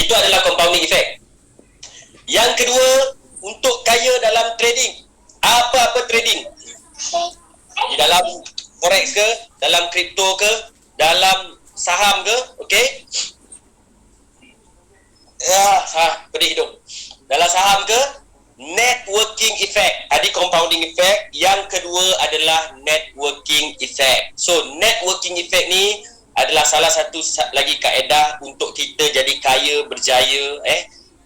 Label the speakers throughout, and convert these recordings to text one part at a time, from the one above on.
Speaker 1: Itu adalah compounding effect. Yang kedua, untuk kaya dalam trading. Apa-apa trading. Di dalam forex ke, dalam kripto ke, dalam saham ke, okey? Pedih hidung. Dalam saham ke, networking effect. Ada compounding effect. Yang kedua adalah networking effect. So, networking effect ni adalah salah satu lagi kaedah untuk kita jadi kaya, berjaya,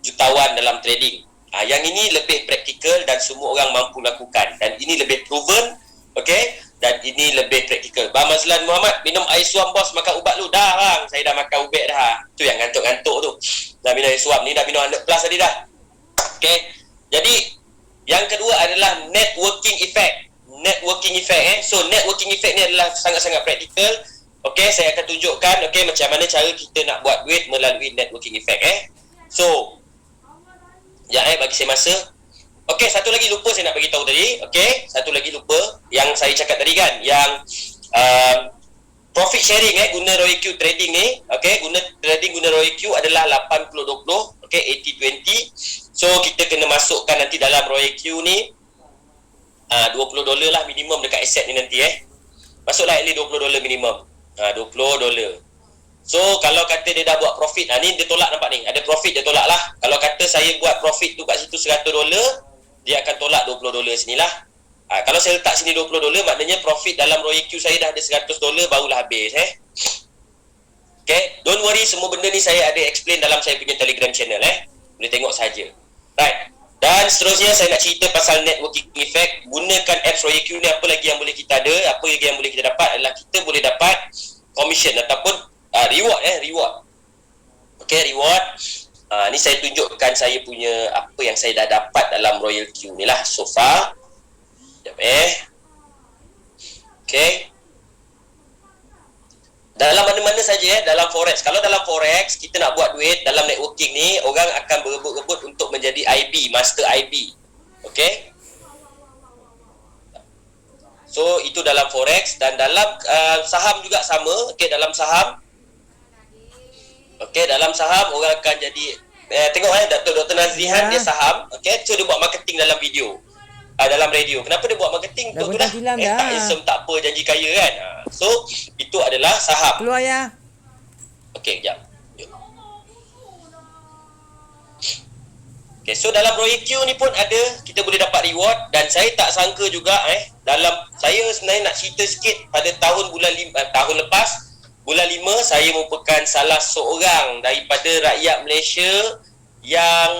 Speaker 1: jutawan dalam trading. Yang ini lebih praktikal dan semua orang mampu lakukan. Dan ini lebih proven, okey? Dan ini lebih praktikal. Bang Mazlan Muhammad, minum air suam bos, makan ubat lu. Dah bang, saya dah makan ubat dah. Tu yang ngantuk-ngantuk tu. Dah minum air suam ni, dah minum 100 plus tadi dah. Okey. Jadi, yang kedua adalah networking effect. Networking effect. So, networking effect ni adalah sangat-sangat praktikal. Okey, saya akan tunjukkan macam mana cara kita nak buat duit melalui networking effect. So, bagi saya masa. Okey, satu lagi lupa saya nak bagi tahu tadi. Okey, satu lagi lupa yang saya cakap tadi kan, yang profit sharing guna ROIQ trading ni. Okey, guna ROIQ adalah 80-20, okey, 80-20. So kita kena masukkan nanti dalam ROIQ ni $20 lah minimum dekat aset ni nanti Masuklah at least $20 minimum. $20. So kalau kata dia dah buat profit, ni dia tolak, nampak ni, ada profit dia tolak lah. Kalau kata saya buat profit tu kat situ $100, dia akan tolak $20 sinilah. Kalau saya letak sini $20, maknanya profit dalam ROIQ saya dah ada $100, barulah habis. Okay, don't worry, semua benda ni saya ada explain dalam saya punya Telegram channel. Boleh tengok saja. Right. Dan seterusnya saya nak cerita pasal networking effect. Gunakan apps ROIQ ni, apa lagi yang boleh kita ada, apa lagi yang boleh kita dapat adalah kita boleh dapat commission ataupun reward. Okay, reward. Ni saya tunjukkan saya punya apa yang saya dah dapat dalam ROIQ ni lah so far. Sekejap Okay. Dalam mana-mana saja dalam forex. Kalau dalam forex kita nak buat duit dalam networking ni, orang akan berebut-rebut untuk menjadi IB, master IB. Okay. So itu dalam forex. Dan dalam saham juga sama. Okay, dalam saham dalam saham orang akan jadi tengok Dr. Nazrihan dia saham. So dia buat marketing dalam video, dalam radio. Kenapa dia buat marketing?
Speaker 2: Dah
Speaker 1: Untuk tu dah tak isem, tak apa, janji kaya kan. So itu adalah saham.
Speaker 2: Keluar ya.
Speaker 1: Kejap. So dalam ROIQ ni pun ada, kita boleh dapat reward. Dan saya tak sangka juga dalam, saya sebenarnya nak cerita sikit. Pada tahun lepas, bulan 5, saya merupakan salah seorang daripada rakyat Malaysia yang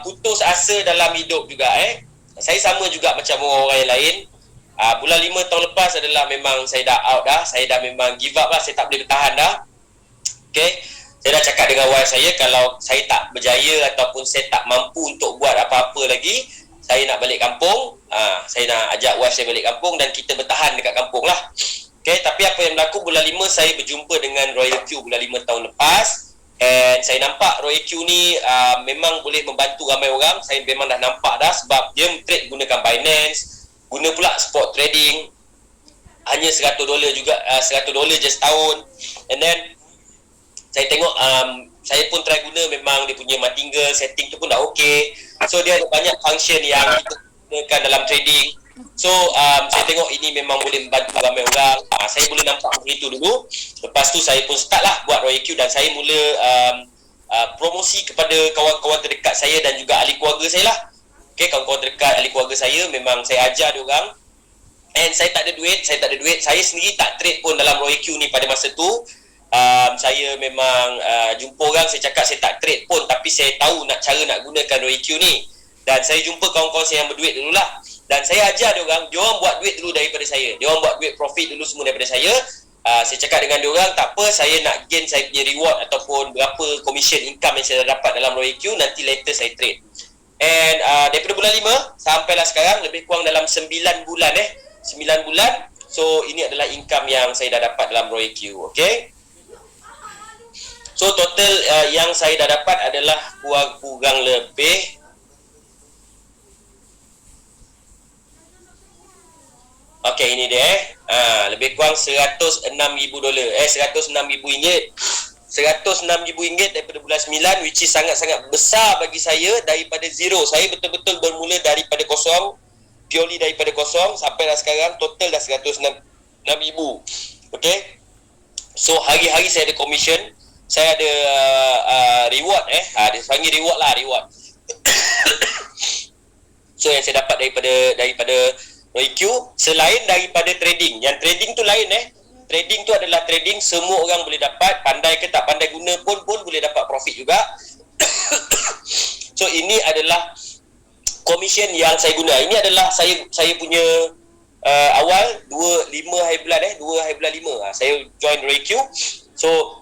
Speaker 1: putus asa dalam hidup juga. Saya sama juga macam orang yang lain. Bulan 5 tahun lepas adalah memang saya dah out dah. Saya dah memang give up lah. Saya tak boleh bertahan dah. Okay. Saya dah cakap dengan wife saya, kalau saya tak berjaya ataupun saya tak mampu untuk buat apa-apa lagi, saya nak balik kampung. Saya nak ajak wife saya balik kampung dan kita bertahan dekat kampung lah. Okay, tapi apa yang berlaku bulan 5, saya berjumpa dengan ROIQ bulan 5 tahun lepas. And saya nampak ROIQ ni memang boleh membantu ramai orang. Saya memang dah nampak dah, sebab dia trade gunakan Binance, guna pula spot trading. Hanya $100 juga, $100 je setahun. And then saya tengok, saya pun try guna, memang dia punya martingale setting tu pun dah okay. So dia ada banyak function yang kita gunakan dalam trading. So saya tengok ini memang boleh membantu ramai orang. Saya boleh nampak begitu dulu. Lepas tu saya pun start lah buat ROIQ. Dan saya mula promosi kepada kawan-kawan terdekat saya dan juga ahli keluarga saya lah. Okay, kawan-kawan terdekat, ahli keluarga saya, memang saya ajar dia orang. And saya tak ada duit. Saya sendiri tak trade pun dalam ROIQ ni pada masa tu. Saya memang jumpa orang, saya cakap saya tak trade pun, tapi saya tahu cara nak gunakan ROIQ ni. Dan saya jumpa kawan-kawan saya yang berduit dululah. Dan saya ajar dia orang buat duit dulu daripada saya. Dia orang buat duit profit dulu semua daripada saya. Saya cakap dengan dia orang, tak apa, saya nak gain saya punya reward ataupun berapa commission income yang saya dapat dalam ROIQ, nanti later saya trade. And daripada bulan 5 sampailah sekarang, lebih kurang dalam 9 bulan 9 bulan. So ini adalah income yang saya dah dapat dalam ROIQ. Okay. So total yang saya dah dapat adalah kurang lebih okey, ini dia lebih kurang $106,000. $106,000. RM106,000 daripada bulan 9, which is sangat-sangat besar bagi saya daripada zero. Saya betul-betul bermula daripada kosong, purely daripada kosong sampai dah sekarang total dah RM106,000. Okay. So hari-hari saya ada commission, saya ada reward dia panggil reward lah, reward. So yang saya dapat daripada ROIQ selain daripada trading. Yang trading tu lain Trading tu adalah trading semua orang boleh dapat, pandai ke tak pandai guna pun boleh dapat profit juga. So ini adalah commission yang saya guna. Ini adalah saya punya awal 2 hari bulan 5 saya join ROIQ. So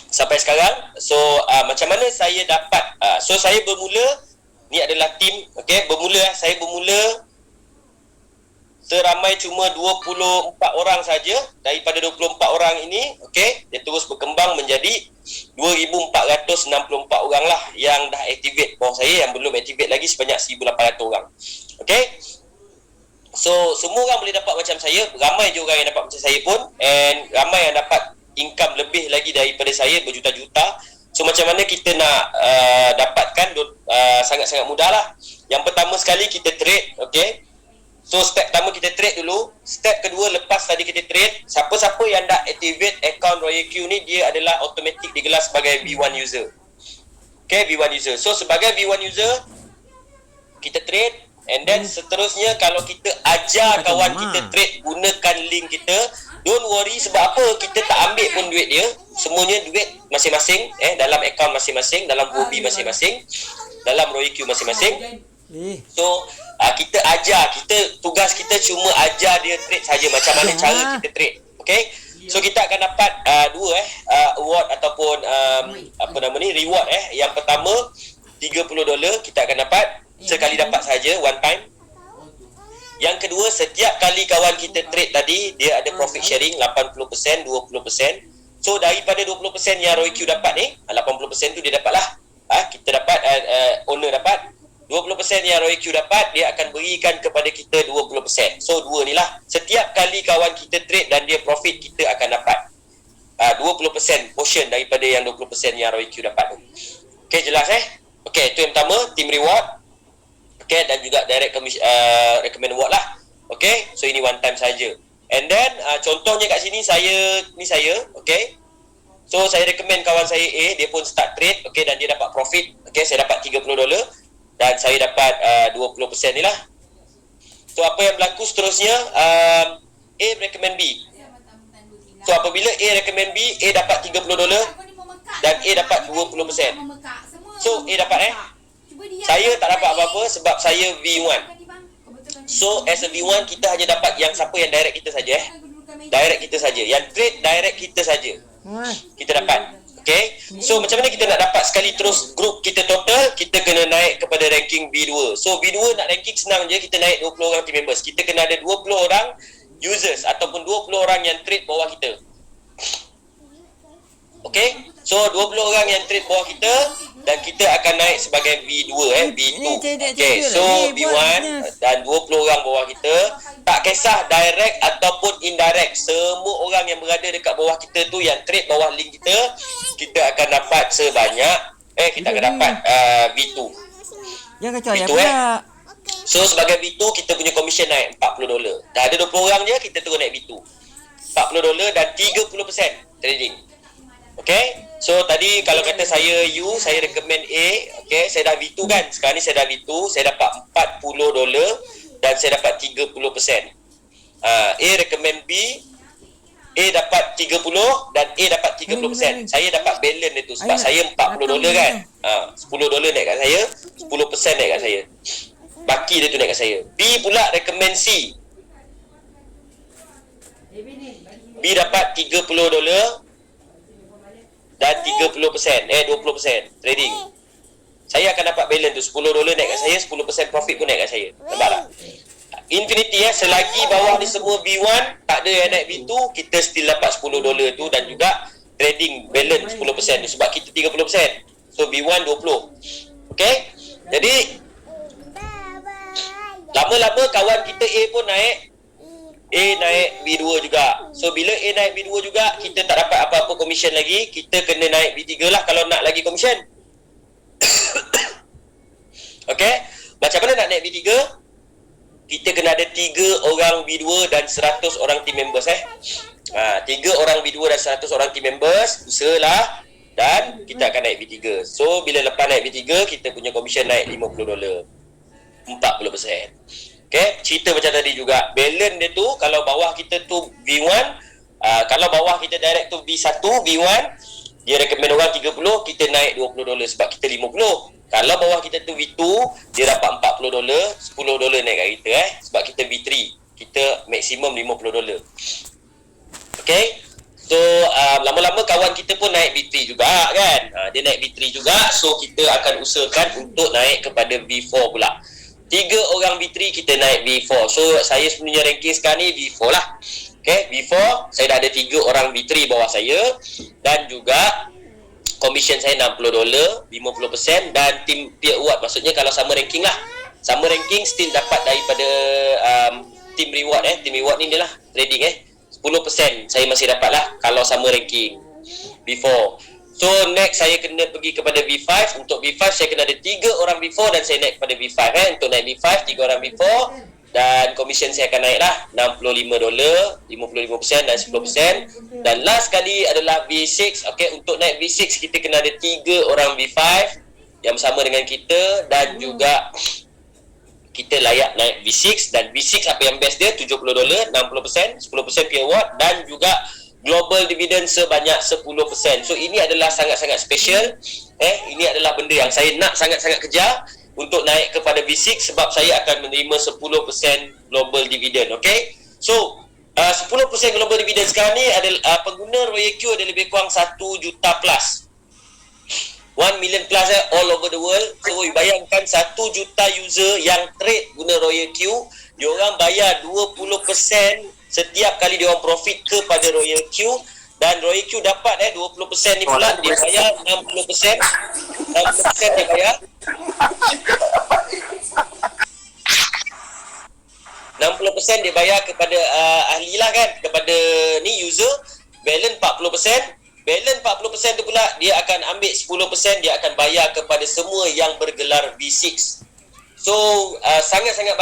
Speaker 1: sampai sekarang, so macam mana saya dapat, so saya bermula, ni adalah tim, okay, saya bermula seramai cuma 24 orang saja. Daripada 24 orang ini, okay, dia terus berkembang menjadi 2,464 orang lah yang dah activate bawah saya. Yang belum activate lagi sebanyak 1,800 orang. Okay, so semua orang boleh dapat macam saya. Ramai je orang yang dapat macam saya pun, and ramai yang dapat income lebih lagi daripada saya, berjuta-juta. So macam mana kita nak dapatkan, sangat-sangat mudah lah. Yang pertama sekali kita trade, okay. So step pertama kita trade dulu. Step kedua, lepas tadi kita trade, siapa-siapa yang dah activate account ROIQ ni, dia adalah automatic digelar sebagai V1 user. Okay, V1 user. So sebagai V1 user, kita trade, and then seterusnya kalau kita ajar kawan kita trade, gunakan link kita. Don't worry, sebab apa kita tak ambil pun duit dia. Semuanya duit masing-masing, dalam account masing-masing, dalam hobi masing-masing, dalam ROIQ masing-masing. So kita ajar, tugas kita cuma ajar dia trade saja, macam mana cara kita trade. Okay, so kita akan dapat dua award ataupun reward. Yang pertama $30 kita akan dapat sekali dapat saja, one time. Yang kedua, setiap kali kawan kita trade tadi, dia ada profit sharing 80%, 20%. So daripada 20% yang ROIQ dapat ni, 80% tu dia dapat lah. Kita dapat, owner dapat 20% yang ROIQ dapat, dia akan berikan kepada kita 20%. So dua ni lah. Setiap kali kawan kita trade dan dia profit, kita akan dapat 20% portion daripada yang 20% yang ROIQ dapat tu. Okay, jelas Okay, tu yang pertama, team reward. Okay, dan juga direct recommend award lah. Okay, so ini one time saja. And then contohnya kat sini saya, okay. So saya recommend kawan saya A, dia pun start trade, okay, dan dia dapat profit. Okay, saya dapat $30 dan saya dapat 20% ni lah. So apa yang berlaku seterusnya, A recommend B. So apabila A recommend B, A dapat $30 dan A dapat 20%. So A dapat saya tak dapat apa-apa sebab saya V1. So as a V1, kita hanya dapat yang siapa yang direct kita saja. Direct kita saja. Yang trade direct kita saja kita dapat. Okay, so macam mana kita nak dapat sekali terus group kita total? Kita kena naik kepada ranking V2. So V2 nak ranking senang je, kita naik 20 orang team members. Kita kena ada 20 orang users ataupun 20 orang yang trade bawah kita. Okay, so 20 orang yang trade bawah kita, dan kita akan naik sebagai V2 V2. Okay, so V1 dan 20 orang bawah kita. Tak kisah direct ataupun indirect, semua orang yang berada dekat bawah kita tu, yang trade bawah link kita, kita akan dapat sebanyak kita akan dapat V2.
Speaker 2: Jangan kacau ya
Speaker 1: V2 So sebagai V2, kita punya commission naik $40. Dah ada 20 orang je, kita terus naik V2 $40 dan 30% trading. Okay, so tadi kalau kata saya recommend A, okay, saya dah V2 kan. Sekarang ni saya dah V2, saya dapat $40 dan saya dapat 30%. A recommend B, A dapat 30 dan A dapat 30%. Saya dapat balance dia tu sebab saya $40 kan. $10 naik kat saya, 10% naik kat saya. Baki dia tu naik kat saya. B pula recommend C. B dapat $30 dan 30%, 20% trading. Saya akan dapat balance tu, $10 naik kat saya, 10% profit pun naik kat saya. Nampak tak? Infinity selagi bawah ni semua V1, tak ada yang naik V2, kita still dapat $10 tu, dan juga trading balance 10% tu sebab kita 30%. So V1 20. Okay? Jadi lama-lama kawan kita A pun naik. A naik B2 juga. So bila A naik B2 juga, kita tak dapat apa-apa komisen lagi, kita kena naik B3 lah kalau nak lagi komisen. Okay, macam mana nak naik B3? Kita kena ada 3 orang B2 dan 100 orang team members 3 orang B2 dan 100 orang team members, usahalah, dan kita akan naik B3. So bila lepas naik B3, kita punya komisen naik $50, 40%. Okay, cerita macam tadi juga. Balance dia tu, kalau bawah kita tu V1, kalau bawah kita direct tu V1, V1, dia recommend orang 30, kita naik $20 sebab kita 50. Kalau bawah kita tu V2, dia dapat $40, $10 naik kat kita sebab kita V3. Kita maksimum $50. Okay, so lama-lama kawan kita pun naik V3 juga kan. Dia naik V3 juga, so kita akan usahakan untuk naik kepada V4 pula. 3 orang V3, kita naik V4. So saya sebenarnya ranking sekarang ni V4 lah. Okay, V4, saya dah ada 3 orang V3 bawah saya, dan juga commission saya $60, 50%, dan team peer award. Maksudnya kalau sama ranking lah, sama ranking still dapat daripada team reward. Team reward ni dia lah trading 10% saya masih dapat lah kalau sama ranking V4. So next saya kena pergi kepada V5. Untuk V5 saya kena ada 3 orang V4 dan saya naik kepada V5 Untuk naik V5, 3 orang V4, dan komisen saya akan naik lah $65, 55% dan 10%. Dan last sekali adalah V6. Okay, untuk naik V6 kita kena ada 3 orang V5 yang bersama dengan kita, dan juga kita layak naik V6. Dan V6 apa yang best dia, $70, 60%, 10% peer award, dan juga global dividend sebanyak 10%. So ini adalah sangat-sangat special. Ini adalah benda yang saya nak sangat-sangat kejar untuk naik kepada V6, sebab saya akan menerima 10% global dividend. Okay, so 10% global dividend sekarang ni adalah pengguna Royal Q ada lebih kurang 1 juta plus, 1 million plus all over the world. So bayangkan 1 juta user yang trade guna Royal Q, diorang bayar 20% setiap kali dia orang profit kepada Royal Q, dan Royal Q dapat 20% ni pula dia bayar 60%. 60% dia bayar 60% dia bayar kepada ahli lah kan, kepada ni user. Balance 40%. Balance 40% tu pula dia akan ambil 10%, dia akan bayar kepada semua yang bergelar V6. So sangat-sangat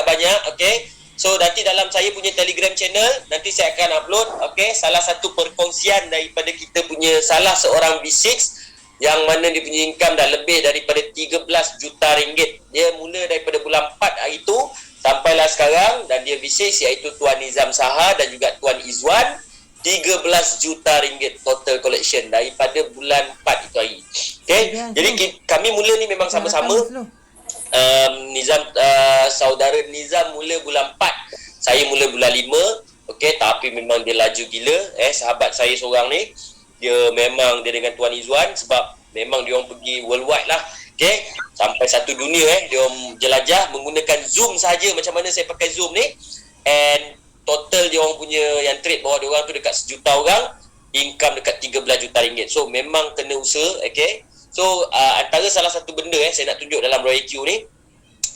Speaker 1: banyak. Okay, so nanti dalam saya punya Telegram channel nanti saya akan upload salah satu perkongsian daripada kita punya salah seorang V6 yang mana dia punya income dah lebih daripada 13 juta ringgit. Dia mula daripada bulan 4 hari tu sampailah sekarang, dan dia V6 iaitu Tuan Nizam Saha dan juga Tuan Izwan, 13 juta ringgit total collection daripada bulan 4 itu hari. Okay, jadi kami mula ni memang sama-sama. Nizam, saudara Nizam mula bulan 4, saya mula bulan 5. Okey, tapi memang dia laju gila. Sahabat saya seorang ni, dia memang dia dengan Tuan Izwan, sebab memang dia orang pergi worldwide lah. Okey, sampai satu dunia dia orang jelajah menggunakan Zoom saja, macam mana saya pakai Zoom ni. And total dia orang punya yang trade bawah dia orang tu dekat 1 juta orang, income dekat 13 juta ringgit. So memang kena usaha. Okey, so antara salah satu benda saya nak tunjuk dalam Royal Q ni,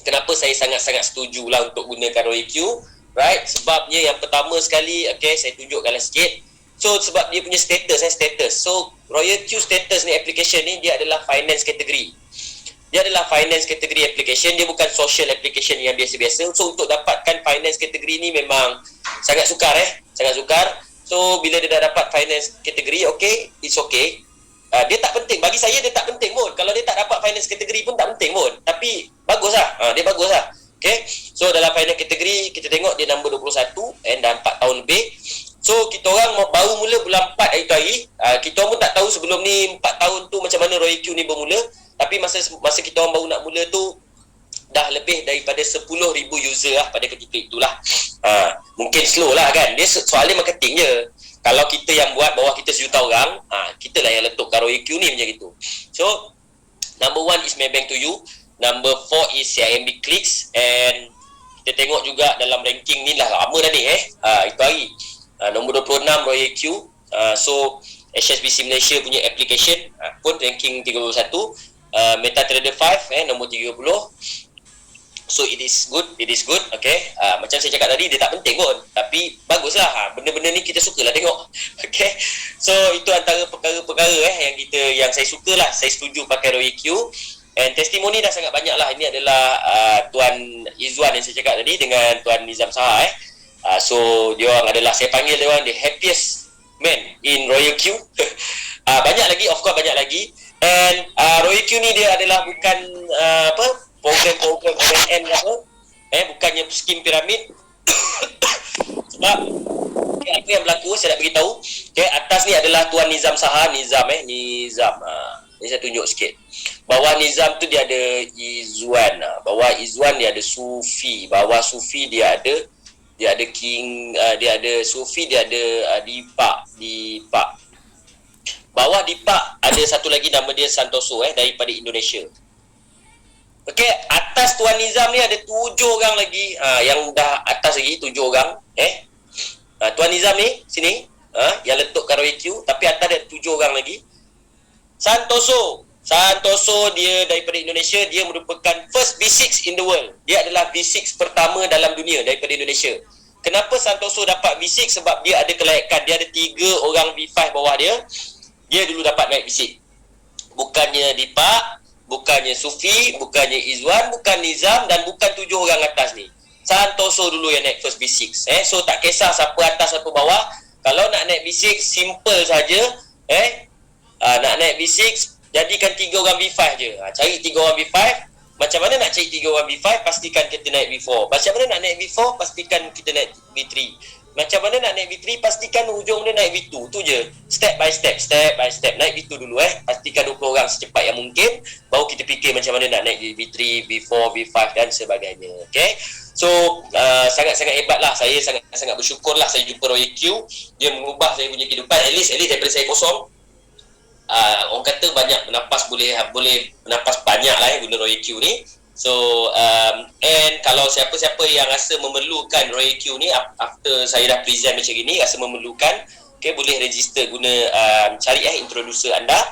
Speaker 1: kenapa saya sangat-sangat setuju lah untuk gunakan Royal Q, right? Sebabnya yang pertama sekali, saya tunjukkanlah sikit. So sebab dia punya status. So Royal Q status ni, application ni, dia adalah finance category. Dia adalah finance category application, dia bukan social application yang biasa-biasa. So untuk dapatkan finance category ni memang sangat sukar sangat sukar. So bila dia dah dapat finance category, it's okay. Dia tak penting, bagi saya dia tak penting pun. Kalau dia tak dapat finance category pun tak penting pun. Tapi bagus lah, dia bagus lah. Okay, so dalam finance category kita tengok dia nombor 21 and dah 4 tahun lebih. So kita orang baru mula bulan 4 hari tu hari. Kita orang pun tak tahu sebelum ni 4 tahun tu macam mana Royal Q ni bermula. Tapi masa kita orang baru nak mula tu dah lebih daripada 10,000 user lah pada ketika itulah. Mungkin slow lah kan, dia soalnya marketing je. Kalau kita yang buat bawah kita 1 juta orang, kita lah yang letupkan Royal Q ni macam gitu. So number 1 is Maybank to you, number 4 is CIMB Clicks, and kita tengok juga dalam ranking ni lah lama dah ni itu hari. Nombor 26 Royal Q. So HSBC Malaysia punya application pun ranking 31. MetaTrader 5 nombor 30. So it is good, okay. Macam saya cakap tadi, dia tak penting pun, tapi baguslah. Benda-benda ni kita sukalah tengok. Okay. So itu antara perkara-perkara yang saya sukalah. Saya setuju pakai Royal Q. And testimoni dah sangat banyak lah. Ini adalah Tuan Izzuan yang saya cakap tadi dengan Tuan Nizam Saha. So dia orang adalah, saya panggil dia orang the happiest man in Royal Q. Banyak lagi, of course banyak lagi. And Royal Q ni dia adalah bukan program ONN apa, bukannya skim piramid. Sebab apa yang berlaku saya nak beritahu. Okay, atas ni adalah Tuan Nizam Saha. Nizam ni saya tunjuk sikit. Bawah Nizam tu dia ada Izzuan. Bawah Izzuan dia ada Sufi. Bawah Sufi dia ada King, dia ada Sufi, dia ada Dipak. Bawah Dipak ada satu lagi nama dia Santoso daripada Indonesia. Okey, atas Tuan Nizam ni ada 7 orang lagi, yang dah atas lagi 7 orang. Tuan Nizam ni sini, yang letup Royal Q, tapi atas ada 7 orang lagi. Santoso dia daripada Indonesia, dia merupakan first V6 in the world. Dia adalah V6 pertama dalam dunia daripada Indonesia. Kenapa Santoso dapat V6? Sebab dia ada kelayakan. Dia ada 3 orang V5 bawah dia. Dia dulu dapat naik V6. Bukannya Dipak, bukannya Sufi, bukannya Izzuan, bukan Nizam, dan bukan 7 orang atas ni. Santoso dulu yang naik first V6. So tak kisah siapa atas siapa bawah. Kalau nak naik V6, simple saja. Nak naik V6, jadikan 3 orang V5 je. Cari 3 orang V5. Macam mana nak cari 3 orang V5? Pastikan kita naik V4. Macam mana nak naik V4? Pastikan kita naik V3. Macam mana nak naik V3? Pastikan hujung dia naik V2. Tu je. Step by step. Naik V2 dulu Pastikan 20 orang secepat yang mungkin. Baru kita fikir macam mana nak naik V3, V4, V5 dan sebagainya. Okay. So sangat-sangat hebat lah. Saya sangat bersyukur lah saya jumpa Royal Q. Dia mengubah saya punya kehidupan. At least daripada saya kosong, orang kata banyak menampas, boleh menampas banyak lah guna Royal Q ni. So and kalau siapa-siapa yang rasa memerlukan Royal Q ni, after saya dah present macam ni, rasa memerlukan, okay, boleh register guna cari introducer anda,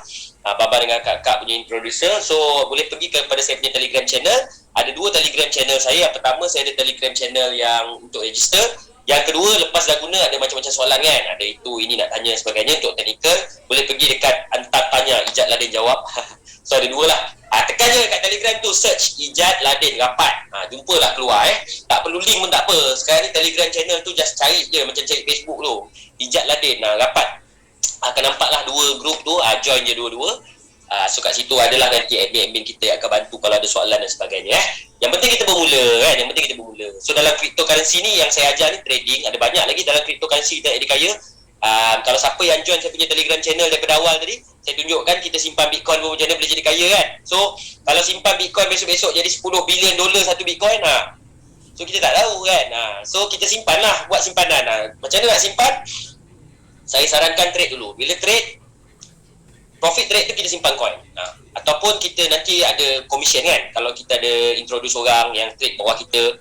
Speaker 1: Baba dengan kakak punya introducer. So boleh pergi kepada saya punya Telegram channel. Ada 2 Telegram channel saya. Yang pertama, saya ada Telegram channel yang untuk register. Yang kedua, lepas dah guna ada macam-macam soalan kan, ada itu, ini nak tanya sebagainya untuk teknikal, boleh pergi dekat Antar Tanya, Ijat Ladin Jawab. So ada 2 lah. Tekan je kat Telegram tu, search Ijat Ladin Rapat. Jumpalah keluar Tak perlu link pun tak apa. Sekarang ni Telegram channel tu just cari je, macam cari Facebook tu, Ijat Ladin Rapat. Akan nampak lah 2 group tu, join je 2-2. So kat situ adalah nanti admin kita yang akan bantu kalau ada soalan dan sebagainya. Yang penting kita bermula So dalam cryptocurrency ni yang saya ajar ni trading, ada banyak lagi dalam cryptocurrency kita jadi kaya. Kalau siapa yang join saya punya Telegram channel daripada awal tadi, saya tunjukkan kita simpan Bitcoin pun macam mana boleh jadi kaya kan. So kalau simpan Bitcoin besok-besok jadi $10 billion satu Bitcoin, so kita tak tahu kan. So kita simpan lah, buat simpanan. Macam mana nak simpan? Saya sarankan trade dulu. Bila trade, profit trade tu kita simpan coin. Ataupun kita nanti ada commission kan. Kalau kita ada introduce orang yang trade bawah kita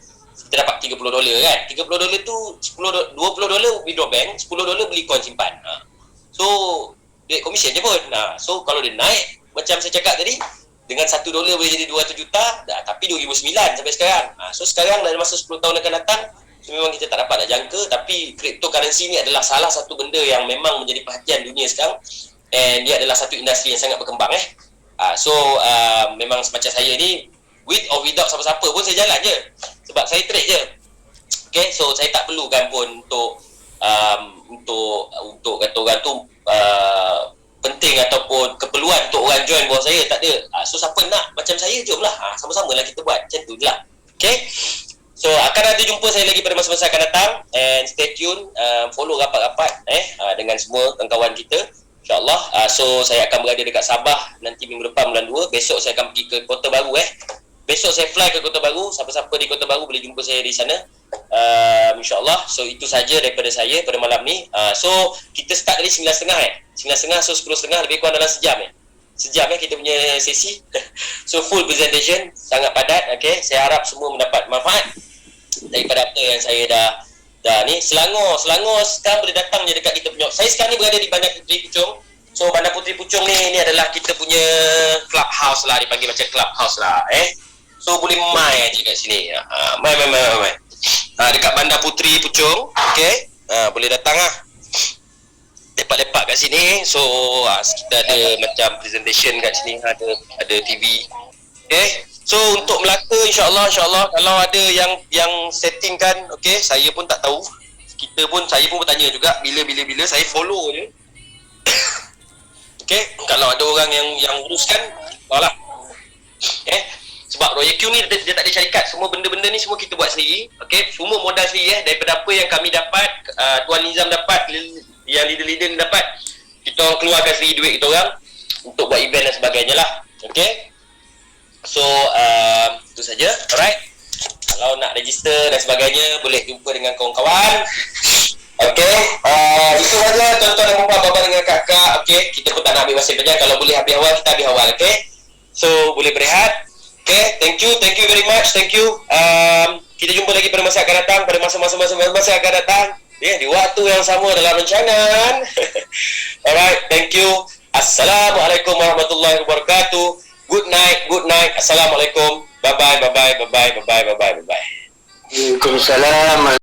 Speaker 1: dapat $30 kan. $30 tu $20 withdraw bank, $10 beli coin simpan. So duit commission je pun. So kalau dia naik macam saya cakap tadi, dengan $1 boleh jadi 200 juta, tapi 2009 sampai sekarang. So sekarang dalam masa 10 tahun akan datang, memang kita tak dapat nak jangka, tapi cryptocurrency ni adalah salah satu benda yang memang menjadi perhatian dunia sekarang. And dia adalah satu industri yang sangat berkembang So memang macam saya ni, with or without siapa-siapa pun saya jalan je, sebab saya trade je. Okay, so saya tak perlukan pun untuk kata orang tu penting ataupun keperluan untuk orang join bawah saya, tak ada. So siapa nak macam saya, jom lah, sama-sama lah kita buat, macam tu je lah. Okay, so akan ada jumpa saya lagi pada masa-masa akan datang. And stay tune, follow rapat-rapat dengan semua kawan-kawan kita, InsyaAllah. So saya akan berada dekat Sabah nanti minggu depan bulan 2. Besok saya akan pergi ke Kota Baru. Besok saya fly ke Kota Baru. Siapa-siapa di Kota Baru boleh jumpa saya di sana, InsyaAllah. So itu saja daripada saya pada malam ni. So kita start dari 9.30 9.30, so 10.30, lebih kurang dalam sejam Sejam kita punya sesi. So full presentation, sangat padat. Okay, saya harap semua mendapat manfaat daripada apa yang saya dah ni. Selangor sekarang boleh datang je dekat kita punya. Saya sekarang ni berada di Bandar Puteri Puchong. So Bandar Puteri Puchong ni adalah kita punya clubhouse lah, dipanggil macam clubhouse lah. So boleh mai je kat sini. Mai. Dekat Bandar Puteri Puchong. Okay. Boleh datang lah. Lepak-lepak kat sini. So kita ada macam presentation kat sini, ada TV. Okay. So untuk Melaka, insyaAllah kalau ada yang settingkan, okay, saya pun tak tahu. Saya pun bertanya juga bila saya follow je. Okay. Kalau ada orang yang uruskan, lah. Okay. Sebab Royal Q ni dia tak ada syarikat. Semua benda-benda ni semua kita buat sendiri. Okay. Semua modal sendiri daripada apa yang kami dapat, Tuan Nizam dapat, yang leader-leader ni dapat, kita orang keluarkan sendiri duit kita orang untuk buat event dan sebagainya lah. Okay. So itu saja. Alright. Kalau nak register dan sebagainya, boleh jumpa dengan kawan-kawan. Okay. Itu saja tuan-tuan dan puan-puan, bapa dengan kakak. Okay. Kita pun tak nak ambil masa banyak. Kalau boleh habis awal, kita habis awal. Okay. So boleh berehat. Okay. Thank you very much. Thank you. Kita jumpa lagi pada masa akan datang, pada masa akan datang. Di waktu yang sama dalam rancangan. Alright. Thank you. Assalamualaikum warahmatullahi wabarakatuh. Good night. Assalamualaikum. Bye bye.
Speaker 2: Waalaikumsalam.